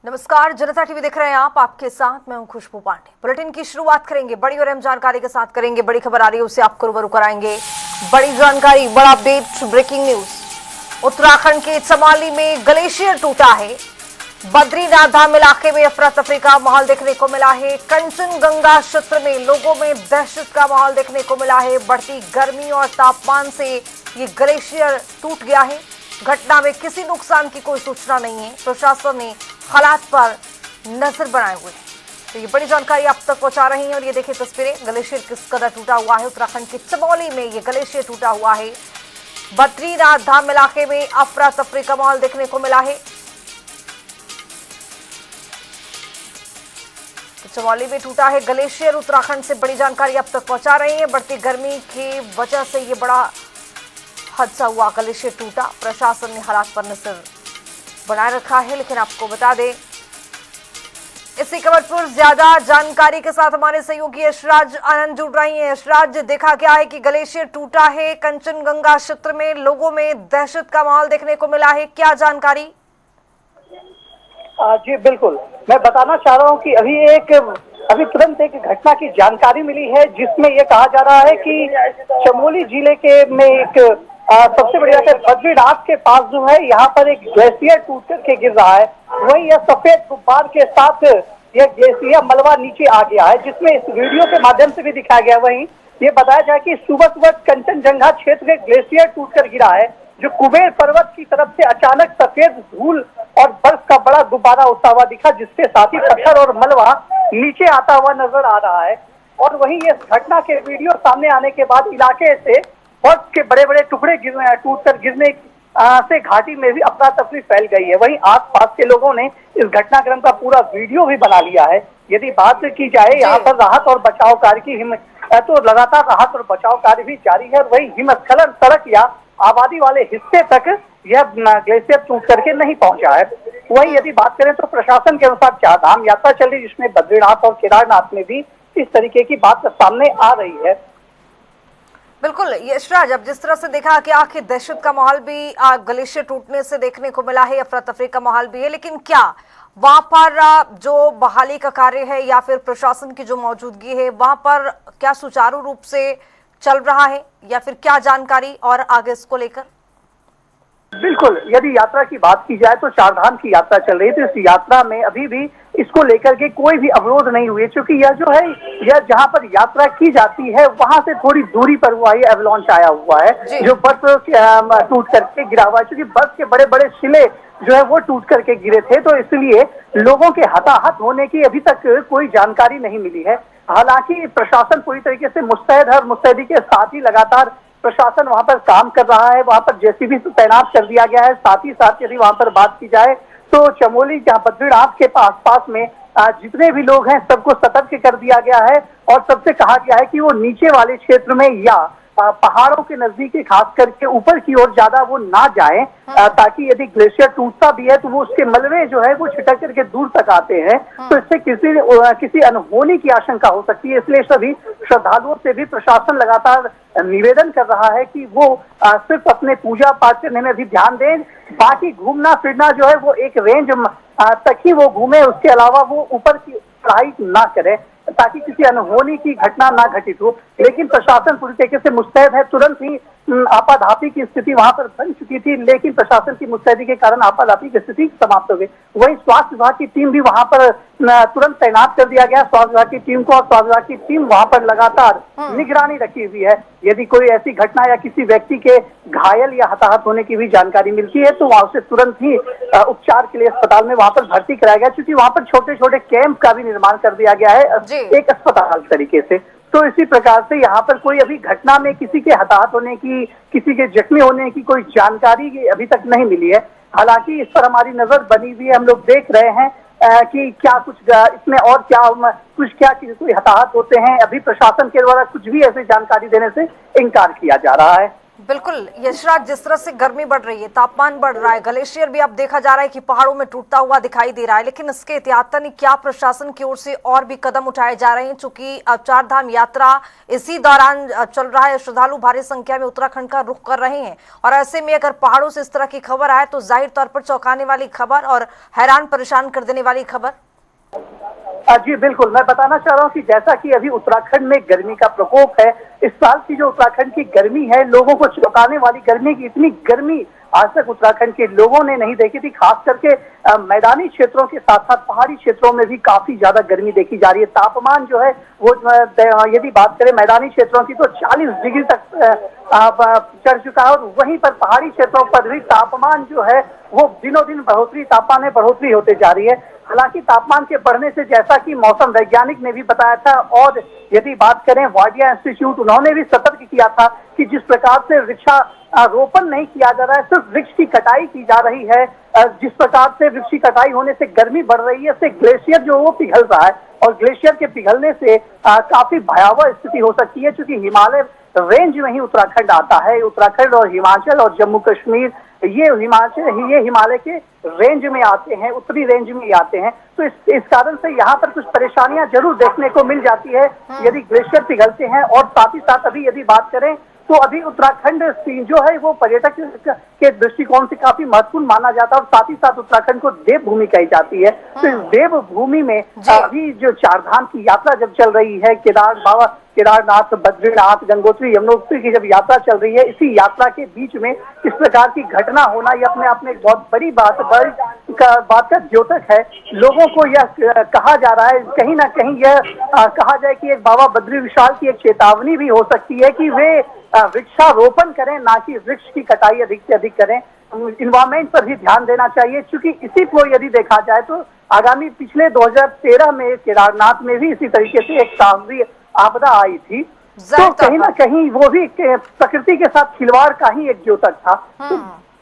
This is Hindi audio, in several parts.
नमस्कार, जनता टीवी देख रहे हैं आप, आपके साथ मैं हूं खुशबू पांडे। बुलेटिन की शुरुआत करेंगे बड़ी और अहम जानकारी के साथ करेंगे। बड़ी खबर आ रही है, उससे आपको रूबरू कराएंगे। बड़ी जानकारी, बड़ा अपडेट, ब्रेकिंग न्यूज। उत्तराखंड के चमोली में ग्लेशियर टूटा है। बद्रीनाथ धाम इलाके में अफरा तफरी का माहौल देखने को मिला है। कंचनजंगा क्षेत्र में लोगों में दहशत का माहौल देखने को मिला है। बढ़ती गर्मी और तापमान से ये ग्लेशियर टूट गया है। घटना में किसी नुकसान की कोई सूचना नहीं है। प्रशासन ने हालात पर नजर बनाए हुए हैं। तो ये बड़ी जानकारी आप तक पहुंचा रही हैं। और ये देखिए तस्वीरें, ग्लेशियर किस कदर टूटा हुआ है। उत्तराखंड के चमोली में ये ग्लेशियर टूटा हुआ है। बद्रीनाथ धाम इलाके में अफरा तफरी का माहौल देखने को मिला है। तो चमोली में टूटा है ग्लेशियर। उत्तराखंड से बड़ी जानकारी आप तक पहुंचा रही है। बढ़ती गर्मी की वजह से ये बड़ा हादसा हुआ, ग्लेशियर टूटा। प्रशासन ने हालात पर नजर बनाए रखा है। लेकिन आपको बता दें, इसी खबर पर ज्यादा जानकारी के साथ हमारे सहयोगी यशराज आनंद जुड़ रही हैं। यशराज, देखा क्या है कि ग्लेशियर टूटा है, कंचनजंगा क्षेत्र में लोगों में दहशत का माहौल देखने को मिला है, क्या जानकारी? जी बिल्कुल, मैं बताना चाह रहा हूँ कि अभी तुरंत एक घटना की जानकारी मिली है, जिसमें यह कहा जा रहा है कि चमोली जिले के में एक सबसे बढ़िया बद्रीनाथ के पास जो है, यहाँ पर एक ग्लेशियर टूट करके गिर रहा है। वही यह सफेद गुब्बार के साथ यह ग्लेशियर मलबा नीचे आ गया है, जिसमें इस वीडियो के माध्यम से भी दिखाया गया। वहीं ये बताया जाए कि सुबह सुबह कंचनजंगा क्षेत्र में ग्लेशियर टूटकर गिरा है, जो कुबेर पर्वत की तरफ से अचानक सफेद धूल और बर्फ का बड़ा गुब्बारा उठता हुआ दिखा, जिसके साथ ही पत्थर और मलबा नीचे आता हुआ नजर आ रहा है। और वहीं इस घटना के वीडियो सामने आने के बाद इलाके से बर्फ के बड़े बड़े टुकड़े टूटकर गिरने से घाटी में भी अफरा तफरी फैल गई है। वहीं आसपास के लोगों ने इस घटनाक्रम का पूरा वीडियो भी बना लिया है। यदि बात की जाए यहाँ पर राहत और बचाव कार्य की, तो लगातार राहत और बचाव कार्य भी जारी है। वही हिमस्खलन सड़क या आबादी वाले हिस्से तक यह ग्लेशियर टूट करके नहीं पहुंचा है। वहीं यदि बात करें तो प्रशासन के अनुसार चारधाम यात्रा चल रही, जिसमें बद्रीनाथ और केदारनाथ में भी इस तरीके की बात सामने आ रही है। बिल्कुल यशराज, अब जिस तरह से देखा कि आखिर दहशत का माहौल भी ग्लेशियर टूटने से देखने को मिला है, अफरा तफरी का माहौल भी है, लेकिन क्या वहां पर जो बहाली का कार्य है या फिर प्रशासन की जो मौजूदगी है, वहां पर क्या सुचारू रूप से चल रहा है, या फिर क्या जानकारी और आगे इसको लेकर? बिल्कुल, यदि यात्रा की बात की जाए तो चारधाम की यात्रा चल रही है, तो इस यात्रा में अभी भी इसको लेकर के कोई भी अवरोध नहीं हुए, क्योंकि यह जो है, यह जहां पर यात्रा की जाती है वहां से थोड़ी दूरी पर हुआ ये एवलांच आया हुआ है, जो बर्फ टूट करके गिरा हुआ है। क्योंकि बर्फ के बड़े बड़े शिले जो है वो टूट करके गिरे थे, तो इसलिए लोगों के हताहत होने की अभी तक कोई जानकारी नहीं मिली है। हालांकि प्रशासन पूरी तरीके से मुस्तैद है और मुस्तैदी के साथ ही लगातार प्रशासन वहां पर काम कर रहा है। वहां पर जेसीबी तैनात कर दिया गया है। साथ ही साथ यदि वहां पर बात की जाए तो चमोली जहां बद्रीनाथ के आसपास में जितने भी लोग हैं सबको सतर्क कर दिया गया है, और सबसे कहा गया है कि वो नीचे वाले क्षेत्र में या पहाड़ों के नजदीक खास करके ऊपर की ओर ज्यादा वो ना जाएं, ताकि यदि ग्लेशियर टूटता भी है तो वो उसके मलबे जो है वो छिटक करके दूर तक आते हैं, तो इससे किसी अनहोनी की आशंका हो सकती है। इसलिए सभी श्रद्धालुओं से भी प्रशासन लगातार निवेदन कर रहा है कि वो सिर्फ अपने पूजा पाठ करने में भी ध्यान दें। बाकी घूमना फिरना जो है वो एक रेंज तक ही वो घूमे, उसके अलावा वो ऊपर की चढ़ाई ना करे, ताकि किसी अनहोनी की घटना ना घटित हो। लेकिन प्रशासन पूरी तरीके से मुस्तैद है। तुरंत ही आपाधापी की स्थिति वहां पर बन चुकी थी, लेकिन प्रशासन की मुस्तैदी के कारण आपाधापी की स्थिति समाप्त हो गई। वहीं स्वास्थ्य विभाग की टीम भी वहां पर तुरंत तैनात कर दिया गया, स्वास्थ्य विभाग की टीम को, और स्वास्थ्य विभाग की टीम वहां पर लगातार निगरानी रखी हुई है। यदि कोई ऐसी घटना या किसी व्यक्ति के घायल या हताहत होने की भी जानकारी मिलती है तो वहां से तुरंत ही उपचार के लिए अस्पताल में वहां पर भर्ती कराया गया, क्योंकि वहां पर छोटे छोटे कैंप का भी निर्माण कर दिया गया है एक अस्पताल तरीके से। तो इसी प्रकार से यहाँ पर कोई अभी घटना में किसी के हताहत होने की, किसी के जख्मी होने की कोई जानकारी अभी तक नहीं मिली है। हालांकि इस पर हमारी नजर बनी हुई है, हम लोग देख रहे हैं कि क्या कुछ इसमें और क्या कोई हताहत होते हैं। अभी प्रशासन के द्वारा कुछ भी ऐसी जानकारी देने से इनकार किया जा रहा है। बिल्कुल यशराज, जिस तरह से गर्मी बढ़ रही है, तापमान बढ़ रहा है, ग्लेशियर भी अब देखा जा रहा है कि पहाड़ों में टूटता हुआ दिखाई दे रहा है, लेकिन इसके एहतियातन क्या प्रशासन की ओर से और भी कदम उठाए जा रहे हैं? चूंकि अब चार धाम यात्रा इसी दौरान चल रहा है, श्रद्धालु भारी संख्या में उत्तराखंड का रुख कर रहे हैं, और ऐसे में अगर पहाड़ों से इस तरह की खबर आए तो जाहिर तौर पर चौंकाने वाली खबर और हैरान परेशान कर देने वाली खबर। जी बिल्कुल, मैं बताना चाह रहा हूँ कि जैसा कि अभी उत्तराखंड में गर्मी का प्रकोप है, इस साल की जो उत्तराखंड की गर्मी है, लोगों को चौंकाने वाली गर्मी की इतनी गर्मी आज तक उत्तराखंड के लोगों ने नहीं देखी थी। खास करके मैदानी क्षेत्रों के साथ साथ पहाड़ी क्षेत्रों में भी काफी ज्यादा गर्मी देखी जा रही है। तापमान जो है वो यदि बात करें मैदानी क्षेत्रों की तो 40 डिग्री तक चढ़ चुका है, और वहीं पर पहाड़ी क्षेत्रों पर भी तापमान जो है वो दिनों दिन तापमान में बढ़ोतरी होते जा रही है। हालांकि तापमान के बढ़ने से, जैसा कि मौसम वैज्ञानिक ने भी बताया था, और यदि बात करें वाडिया इंस्टीट्यूट, उन्होंने भी सतर्क किया था कि जिस प्रकार से वृक्षारोपण नहीं किया जा रहा है, सिर्फ वृक्ष की कटाई की जा रही है, जिस प्रकार से वृक्ष की कटाई होने से गर्मी बढ़ रही है, इससे ग्लेशियर जो वो पिघल रहा है, और ग्लेशियर के पिघलने से काफी भयावह स्थिति हो सकती है। क्योंकि हिमालय रेंज में ही उत्तराखंड आता है। उत्तराखंड और हिमाचल और जम्मू कश्मीर ये हिमालय के रेंज में आते हैं, उत्तरी रेंज में ही आते हैं। तो इस कारण से यहाँ पर कुछ परेशानियां जरूर देखने को मिल जाती है यदि ग्लेशियर पिघलते हैं। और साथ ही साथ अभी यदि बात करें तो अभी उत्तराखंड जो है वो पर्यटक के दृष्टिकोण से काफी महत्वपूर्ण माना जाता है, और साथ ही साथ उत्तराखंड को देवभूमि कही जाती है। तो इस देवभूमि में अभी जो चारधाम की यात्रा जब चल रही है, केदारनाथ, बद्रीनाथ, गंगोत्री, यमुनोत्री की जब यात्रा चल रही है, इसी यात्रा के बीच में इस प्रकार की घटना होना यह अपने आप में एक बहुत बड़ी बात का द्योतक है। लोगों को यह कहा जा रहा है, कहीं ना कहीं यह कहा जाए कि एक बाबा बद्री विशाल की एक चेतावनी भी हो सकती है कि वे वृक्षारोपण करें, ना कि वृक्ष की कटाई अधिक से अधिक करें। इन्वायरमेंट पर भी ध्यान देना चाहिए, क्योंकि इसी को यदि देखा जाए तो आगामी पिछले 2013 में केदारनाथ में भी इसी तरीके से एक सामूहिक आपदा आई थी। तो कहीं ना कहीं वो भी प्रकृति के साथ खिलवाड़ का ही एक द्योतक था।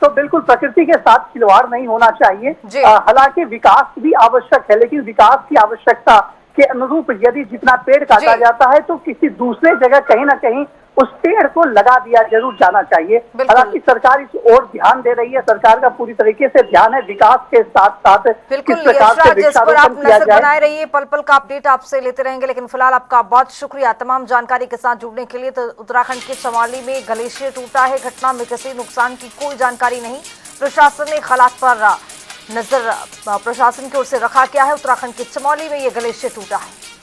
तो बिल्कुल प्रकृति के साथ खिलवाड़ नहीं होना चाहिए। हालांकि विकास भी आवश्यक है, लेकिन विकास की आवश्यकता के अनुरूप यदि जितना पेड़ काटा जाता है तो किसी दूसरे जगह कहीं ना कहीं उस पेड़ को लगा दिया जरूर जाना चाहिए। हालांकि सरकार इस ओर ध्यान दे रही है, सरकार का पूरी तरीके से ध्यान है विकास के साथ साथ किस प्रकार से वृक्षारोपण किया जाए। बनाए रहिए, पल पल का अपडेट आपसे लेते रहेंगे, लेकिन फिलहाल आपका बहुत शुक्रिया तमाम जानकारी के साथ जुड़ने के लिए। तो उत्तराखंड के चमोली में ग्लेशियर टूटा है, घटना में किसी नुकसान की कोई जानकारी नहीं। प्रशासन ने हालात पर नजर प्रशासन की ओर से रखा गया है। उत्तराखंड के चमोली में ये ग्लेशियर टूटा है।